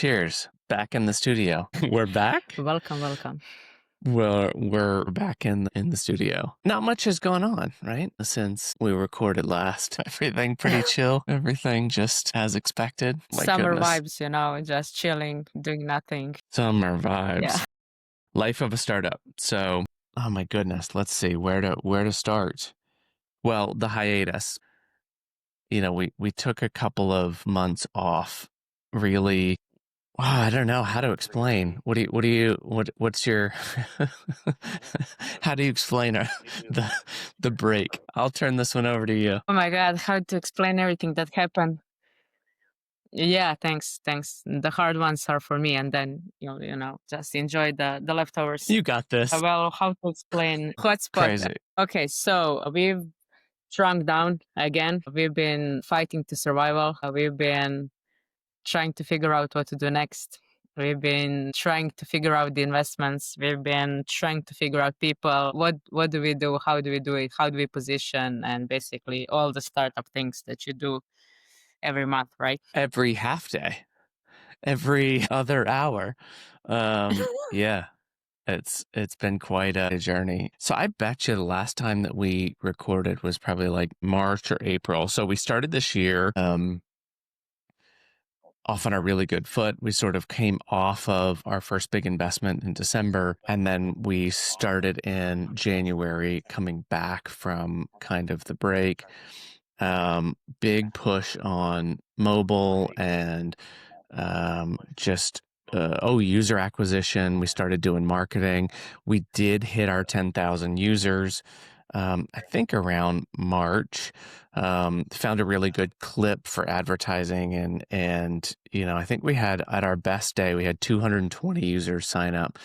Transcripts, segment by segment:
Cheers. Back in the studio. We're back. Welcome. We're back in the studio. Not much has gone on, right? Since we recorded last. Everything pretty chill. Everything just as expected. My Summer goodness. vibes, just chilling, doing nothing. Summer vibes. Yeah. Life of a startup. So, oh my goodness, let's see where to start. Well, the hiatus. We took a couple of months off. Really, wow, I don't know how to explain. What's your how do you explain the break? I'll turn this one over to you. Oh my God, how to explain everything that happened? Yeah, thanks. The hard ones are for me, and then just enjoy the leftovers. You got this. Well, how to explain hotspot? Crazy. Okay, so we've shrunk down again. We've been fighting to survival. We've been trying to figure out what to do next. We've been trying to figure out the investments. We've been trying to figure out people. What do we do? How do we do it? How do we position? And basically all the startup things that you do every month, right? Every half day, every other hour. Yeah. It's been quite a journey. So I bet you the last time that we recorded was probably like March or April. So we started this year off on a really good foot. We sort of came off of our first big investment in December, and then we started in January coming back from kind of the break. Big push on mobile and user acquisition. We started doing marketing. We did hit our 10,000 users, I think around March. Found a really good clip for advertising, and I think we had, at our best day, we had 220 users sign up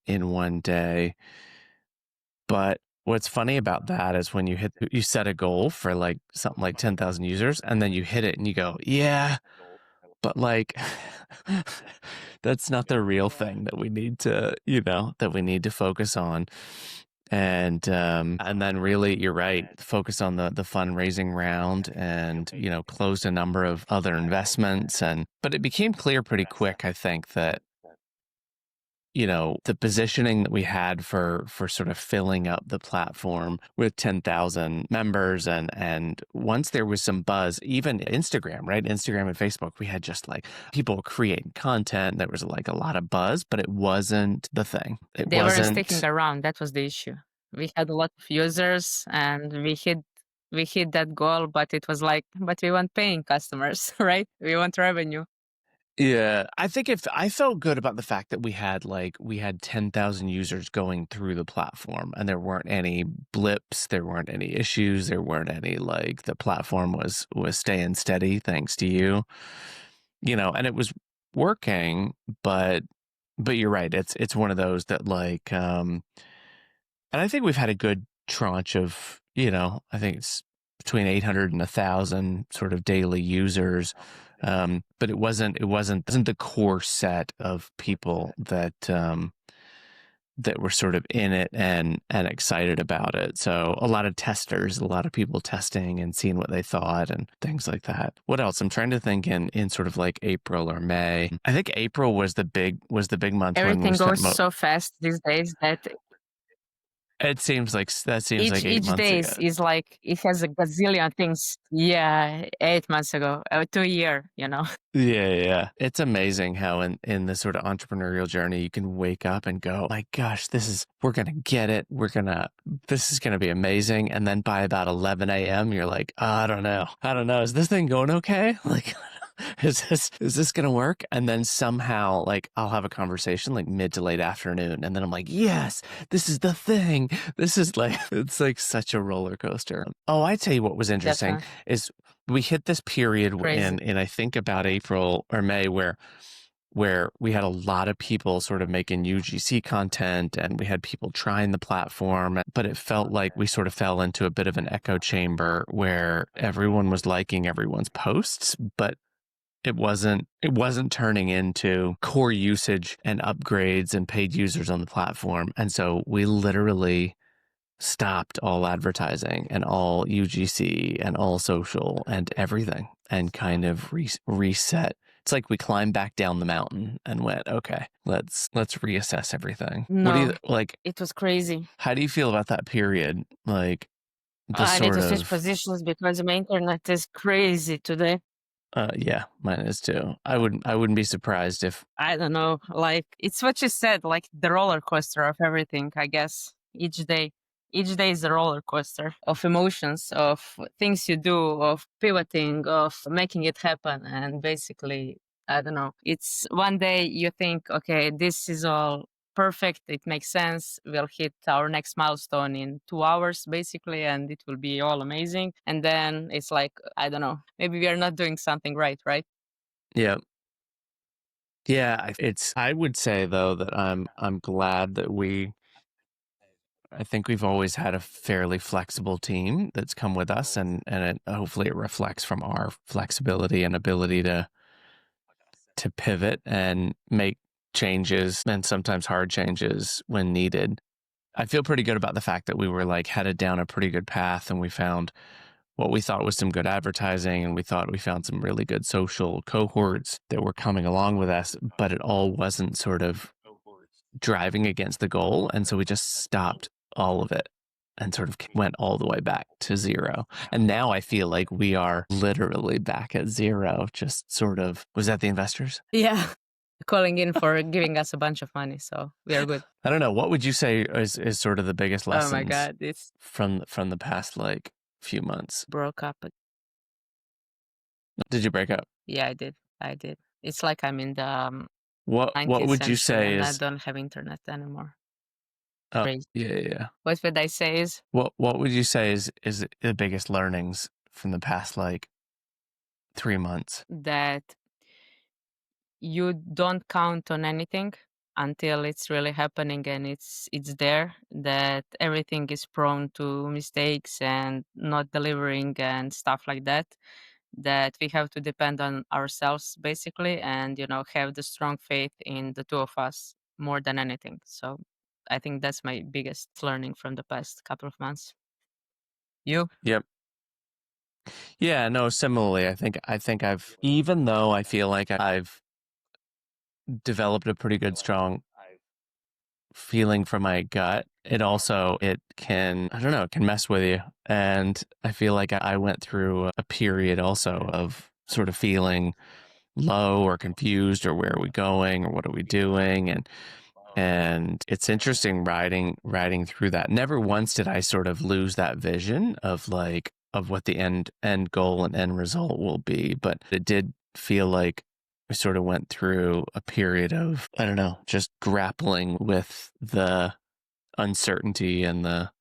in one day. But what's funny about that is when you set a goal for like something like 10,000 users, and then you hit it and you go, yeah, but like that's not the real thing that we need to focus on. And then really, you're right, focus on the fundraising round, and closed a number of other investments. But it became clear pretty quick, I think, that the positioning that we had for sort of filling up the platform with 10,000 members, and once there was some buzz, even Instagram, right? Instagram and Facebook, we had just like people creating content. There was like a lot of buzz, but it wasn't the thing. They weren't sticking around. That was the issue. We had a lot of users, and we hit that goal, but it was like, but we want paying customers, right? We want revenue. Yeah, I think I felt good about the fact that we had 10,000 users going through the platform, and there weren't any blips, there weren't any issues, there weren't any, like, the platform was staying steady thanks to you, and it was working, but you're right, it's one of those that like, and I think we've had a good tranche of, I think it's between 800 and 1,000 sort of daily users. But it wasn't the core set of people that were sort of in it and excited about it. So a lot of testers, a lot of people testing and seeing what they thought and things like that. What else? I'm trying to think in sort of like April or May. I think April was the big month. Everything goes so fast these days that it seems like 8 months ago. Each day is like, it has a gazillion things. Yeah, 8 months ago, 2 years, Yeah. It's amazing how in this sort of entrepreneurial journey, you can wake up and go, my gosh, we're going to get it. This is going to be amazing. And then by about 11 a.m., you're like, oh, I don't know. Is this thing going okay? Like, is this going to work? And then somehow, like, I'll have a conversation like mid to late afternoon. And then I'm like, yes, this is the thing. This is like, it's like such a roller coaster. Oh, I tell you what was interesting is we hit this period in I think about April or May where we had a lot of people sort of making UGC content, and we had people trying the platform, but it felt like we sort of fell into a bit of an echo chamber where everyone was liking everyone's posts, but it wasn't turning into core usage and upgrades and paid users on the platform. And so we literally stopped all advertising and all UGC and all social and everything, and kind of reset It's like we climbed back down the mountain and went, okay, let's reassess everything. What do you No, like? it was crazy. How do you feel about that period? Like the I need sort to switch of positions because my internet is crazy today. yeah, mine is too. I wouldn't be surprised if I don't know. Like it's what you said, like the roller coaster of everything, I guess. Each day is a roller coaster of emotions, of things you do, of pivoting, of making it happen. And basically, I don't know. It's one day you think, okay, this is all perfect. It makes sense. We'll hit our next milestone in 2 hours, basically, and it will be all amazing. And then it's like, I don't know, maybe we are not doing something right, right? yeah. Yeah, I would say though that I'm glad that I think we've always had a fairly flexible team that's come with us, and hopefully it reflects from our flexibility and ability to pivot and make changes, and sometimes hard changes when needed. I feel pretty good about the fact that we were like headed down a pretty good path, and we found what we thought was some good advertising, and we thought we found some really good social cohorts that were coming along with us, but it all wasn't sort of driving against the goal. And so we just stopped all of it and sort of went all the way back to zero. And now I feel like we are literally back at zero, just sort of. Was that the investors? Yeah. Calling in for giving us a bunch of money, so we are good. I don't know. What would you say is sort of the biggest Oh my lessons god, it's from the past like few months? broke up. Did you break up? Yeah, I did. I did. It's like I'm in the What 19th would you century say and I is don't have internet anymore. oh Crazy. yeah. What would I say is What would you say is the biggest learnings from the past like 3 months? that you don't count on anything until it's really happening and it's there, that everything is prone to mistakes and not delivering and stuff like that, that we have to depend on ourselves basically, and have the strong faith in the two of us more than anything. So I think that's my biggest learning from the past couple of months. You? Yep. Yeah, no, similarly, I think I've even though I feel like I've developed a pretty good strong feeling from my gut, it can I don't know, it can mess with you. And I feel like I went through a period also of sort of feeling low or confused or where are we going or what are we doing, and it's interesting riding through that. Never once did I sort of lose that vision of what the end goal and end result will be, but it did feel like we sort of went through a period of, I don't know, just grappling with the uncertainty and the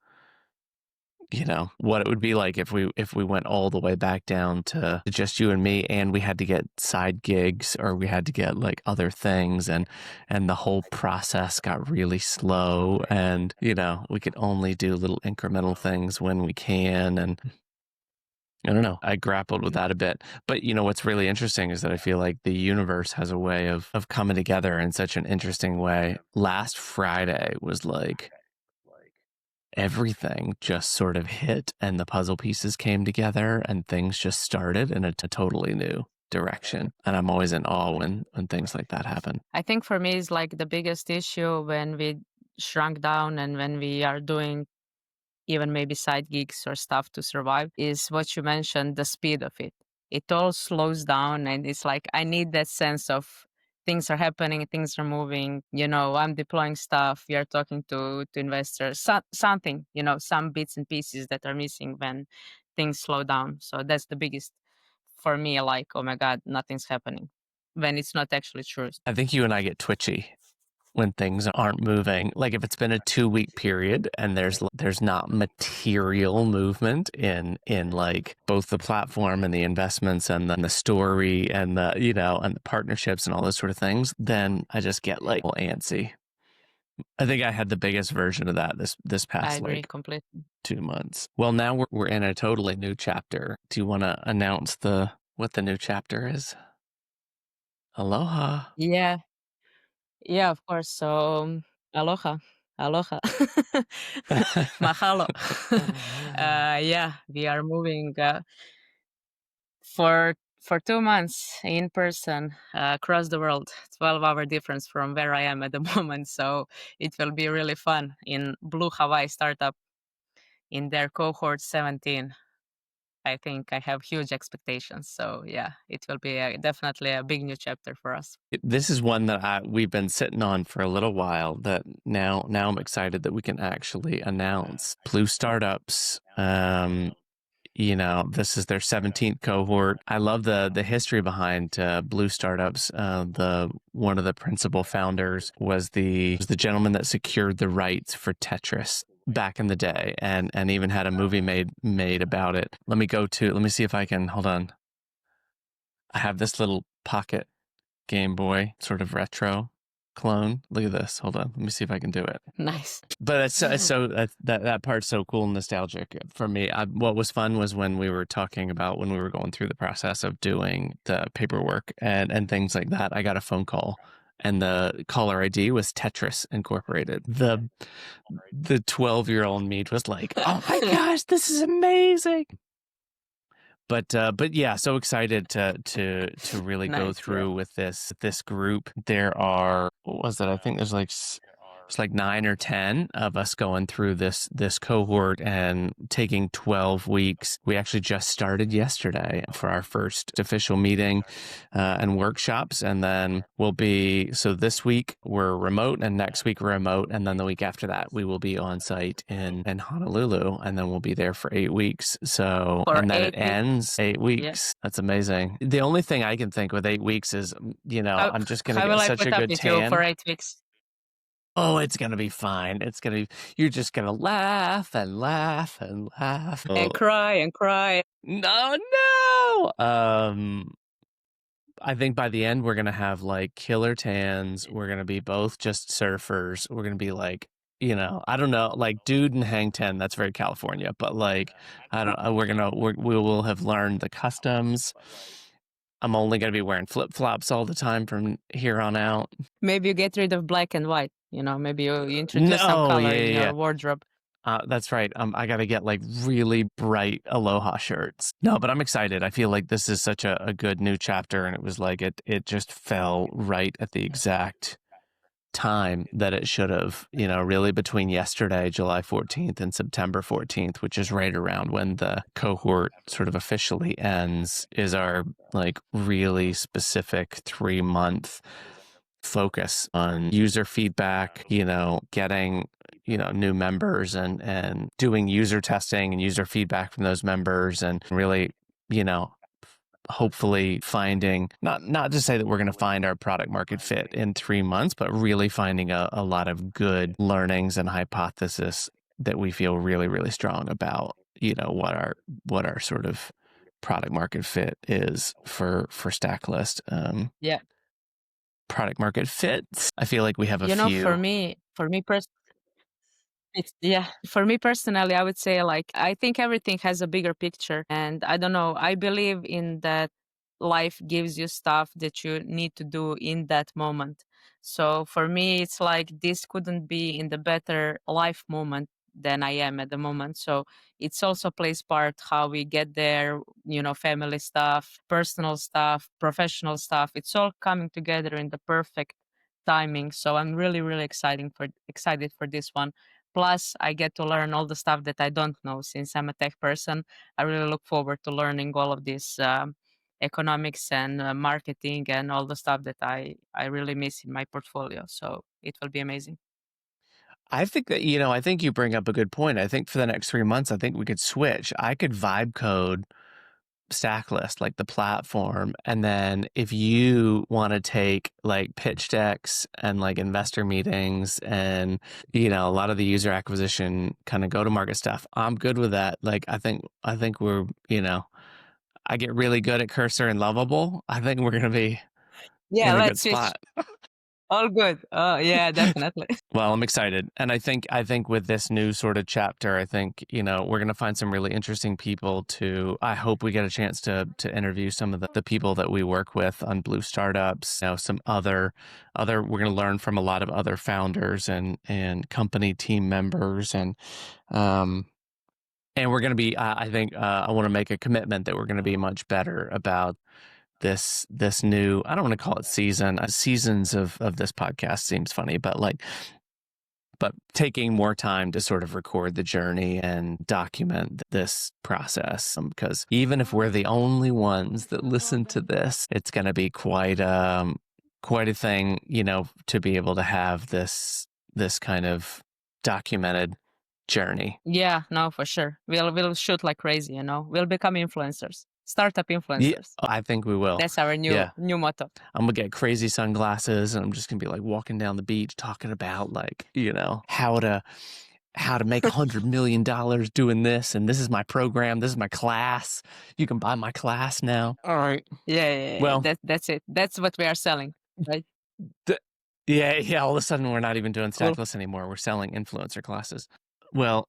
what it would be like if we went all the way back down to just you and me, and we had to get side gigs or we had to get like other things, and the whole process got really slow, and we could only do little incremental things when we can. And I don't know, I grappled with that a bit. But what's really interesting is that I feel like the universe has a way of coming together in such an interesting way. Last Friday was like everything just sort of hit and the puzzle pieces came together and things just started in a totally new direction. And I'm always in awe when things like that happen. I think for me is like the biggest issue when we shrunk down and when we are doing even maybe side gigs or stuff to survive is what you mentioned, the speed of it. It all slows down and it's like I need that sense of things are happening, things are moving, I'm deploying stuff, we are talking to investors, something, some bits and pieces that are missing when things slow down. So that's the biggest for me, like, oh my God, nothing's happening when it's not actually true. I think you and I get twitchy when things aren't moving. Like if it's been a 2 week period and there's not material movement in like both the platform and the investments and then the story and and the partnerships and all those sort of things, then I just get like antsy. I think I had the biggest version of that this I past agree like completely. 2 months. Well, now we're in a totally new chapter. Do you want to announce what the new chapter is? Aloha. Yeah. Yeah, of course. So, aloha, aloha, mahalo. Yeah, we are moving for For 2 months in person across the world, 12-hour difference from where I am at the moment. So it will be really fun in Blue Hawaii startup in their cohort 17. I think I have huge expectations. So yeah, it will be definitely a big new chapter for us. This is one that we've been sitting on for a little while. That now I'm excited that we can actually announce Blue Startups. This is their 17th cohort. I love the history behind Blue Startups. The one of the principal founders was the gentleman that secured the rights for Tetris back in the day, and even had a movie made about it. Let me see if I can, hold on. I have this little pocket Game Boy sort of retro clone. Look at this. Hold on. Let me see if I can do it. Nice. But it's so that part's so cool and nostalgic for me. What was fun was when we were talking about when we were going through the process of doing the paperwork and things like that. I got a phone call, and the caller ID was Tetris Incorporated. The 12-year-old me was like, "Oh my gosh, this is amazing!" But yeah, so excited to really go Nice, through with this group. There are, what was it? I think there's like 9 or 10 of us going through this cohort and taking 12 weeks. We actually just started yesterday for our first official meeting and workshops, and then so this week we're remote, and next week we're remote, and then the week after that we will be on site in Honolulu, and then we'll be there for 8 weeks. So, for and then it 8 weeks. ends 8 weeks. Yeah. That's amazing. The only thing I can think with 8 weeks is, I'm just going to How get will I such put a up good with you for tan. 8 weeks? Oh, it's going to be fine. You're just going to laugh and laugh and laugh. And cry and cry. No. I think by the end, we're going to have like killer tans. We're going to be both just surfers. We're going to be like, I don't know, like dude and hang 10. That's very California, but like, I don't we will have learned the customs. I'm only going to be wearing flip flops all the time from here on out. Maybe you get rid of black and white. Maybe you introduce some No, color yeah, in yeah. your wardrobe. That's right. I got to get like really bright Aloha shirts. No, but I'm excited. I feel like this is such a good new chapter, and it was like it just fell right at the exact time that it should have, really between yesterday, July 14th, and September 14th, which is right around when the cohort sort of officially ends, is our like really specific 3-month focus on user feedback, getting, new members and doing user testing and user feedback from those members, and really, hopefully finding, not to say that we're going to find our product market fit in 3 months, but really finding a lot of good learnings and hypothesis that we feel really, really strong about, what our sort of product market fit is for Stacklist. Yeah. Product market fits. I feel like we have a few. For me personally, I would say like I think everything has a bigger picture, and I don't know. I believe in that life gives you stuff that you need to do in that moment. So for me, it's like this couldn't be in the better life moment than I am at the moment. So it's also plays part how we get there. Family stuff, personal stuff, professional stuff. It's all coming together in the perfect timing. So I'm really, really excited for this one. Plus, I get to learn all the stuff that I don't know since I'm a tech person. I really look forward to learning all of this economics and marketing and all the stuff that I really miss in my portfolio. So it will be amazing. I think that, I think you bring up a good point. I think for the next 3 months, I think we could switch. I could vibe code Stacklist, like the platform. And then if you want to take like pitch decks and like investor meetings and, a lot of the user acquisition kind of go to market stuff, I'm good with that. Like, I think we're, I get really good at Cursor and Lovable. I think we're going to be Yeah, in a good let's switch. spot. All good. Oh, yeah, definitely. Well, I'm excited. And I think with this new sort of chapter, I think, we're going to find some really interesting people I hope we get a chance to interview some of the people that we work with on Blue Startups, some other, we're going to learn from a lot of other founders and company team members. And we're going to be, I think, I want to make a commitment that we're going to be much better about this new, I don't want to call it season. Seasons of this podcast seems funny, but taking more time to sort of record the journey and document this process. Because even if we're the only ones that listen to this, it's going to be quite a thing, to be able to have this kind of documented journey. Yeah, no, for sure. We'll shoot like crazy, We'll become influencers, startup influencers. Yeah, I think we will. That's our new motto. I'm gonna get crazy sunglasses, and I'm just gonna be like walking down the beach talking about how to make $100 million doing this, and this is my program, this is my class. You can buy my class now. All right. Yeah. Well, that's it. That's what we are selling, right? Yeah. All of a sudden, we're not even doing Stacklist anymore. We're selling influencer classes. Well,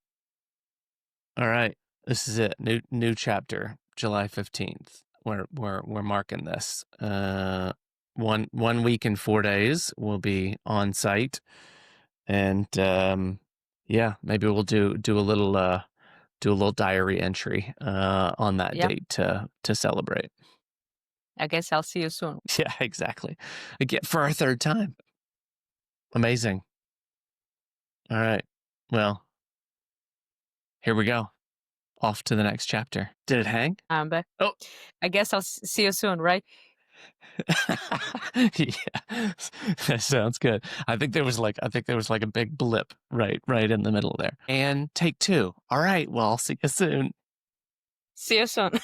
all right. This is it. New chapter, July 15th. We're marking this. 1 week and 4 days we'll be on site, and maybe we'll do a little diary entry on that date to celebrate. I guess I'll see you soon. Yeah, exactly. Again, for our third time. Amazing. All right. Well, here we go. Off to the next chapter. Did it hang? I'm back. Oh, I guess I'll see you soon, right? Yeah, that sounds good. I think there was like a big blip right in the middle there. And take 2. All right. Well, I'll see you soon. See you soon.